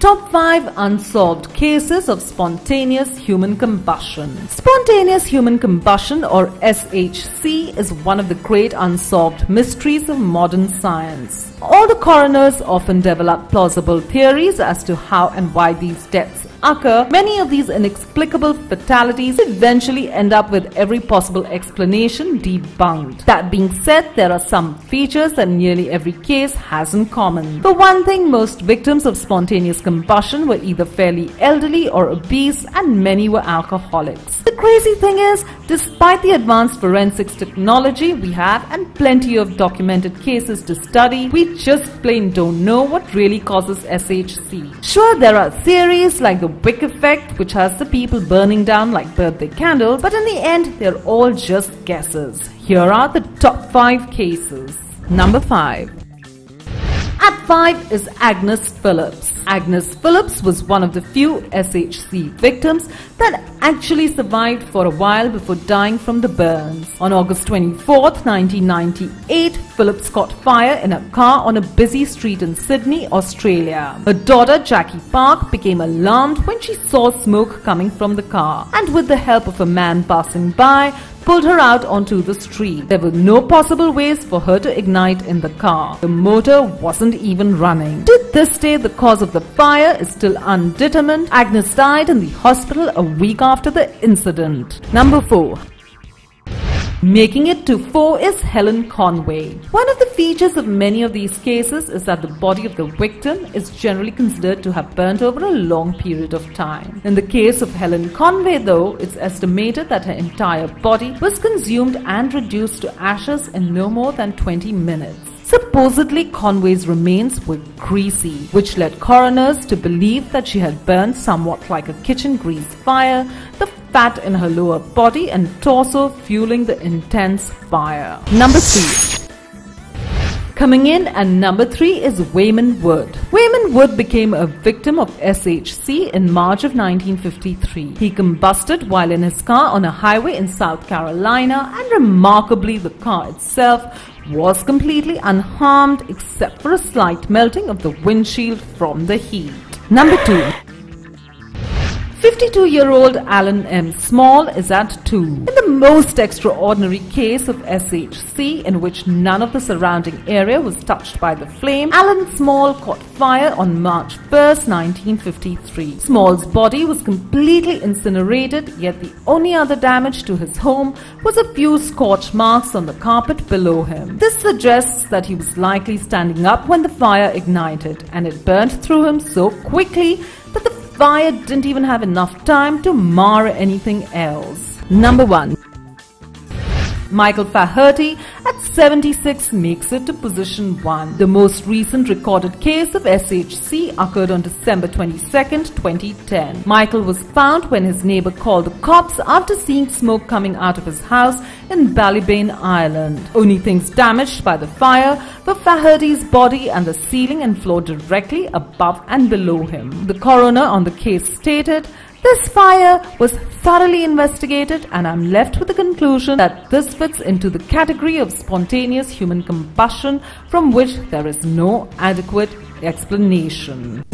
Top 5 Unsolved Cases of Spontaneous Human Combustion. Spontaneous human combustion, or SHC, is one of the great unsolved mysteries of modern science. All the coroners often develop plausible theories as to how and why these deaths occur. Many of these inexplicable fatalities eventually end up with every possible explanation debunked. That being said, there are some features that nearly every case has in common. For one thing, most victims of spontaneous combustion were either fairly elderly or obese, and many were alcoholics. The crazy thing is, despite the advanced forensics technology we have and plenty of documented cases to study, we just plain don't know what really causes SHC. Sure, there are theories like the wick effect, which has the people burning down like birthday candles, but in the end, they're all just guesses. Here are the top 5 cases. Number 5. At 5 is Agnes Phillips. Agnes Phillips was one of the few SHC victims that actually survived for a while before dying from the burns. On August 24, 1998, Phillips caught fire in a car on a busy street in Sydney, Australia. Her daughter, Jackie Park, became alarmed when she saw smoke coming from the car, and with the help of a man passing by, pulled her out onto the street. There were no possible ways for her to ignite in the car. The motor wasn't even running. To this day, the cause of the fire is still undetermined. Agnes died in the hospital a week after the incident. Number 4. Making it to 4 is Helen Conway. One of the features of many of these cases is that the body of the victim is generally considered to have burnt over a long period of time. In the case of Helen Conway, though, it's estimated that her entire body was consumed and reduced to ashes in no more than 20 minutes. Supposedly, Conway's remains were greasy, which led coroners to believe that she had burned somewhat like a kitchen grease fire, the fat in her lower body and torso fueling the intense fire. Number 3. Coming in at number 3 is Wayman Wood. Wayman Wood became a victim of SHC in March of 1953. He combusted while in his car on a highway in South Carolina, and remarkably, the car itself was completely unharmed except for a slight melting of the windshield from the heat. Number 2. 52-year-old Alan M. Small is at 2. In the most extraordinary case of SHC, in which none of the surrounding area was touched by the flame, Alan Small caught fire on March 1st, 1953. Small's body was completely incinerated, yet the only other damage to his home was a few scorch marks on the carpet below him. This suggests that he was likely standing up when the fire ignited, and it burnt through him so quickly that the fire didn't even have enough time to mar anything else. Number 1. Michael Faherty at 76 makes it to position 1. The most recent recorded case of SHC occurred on December 22, 2010. Michael was found when his neighbor called the cops after seeing smoke coming out of his house in Ballybane, Ireland. Only things damaged by the fire were Faherty's body and the ceiling and floor directly above and below him. The coroner on the case stated, "This fire was thoroughly investigated, and I'm left with the conclusion that this fits into the category of spontaneous human combustion from which there is no adequate explanation."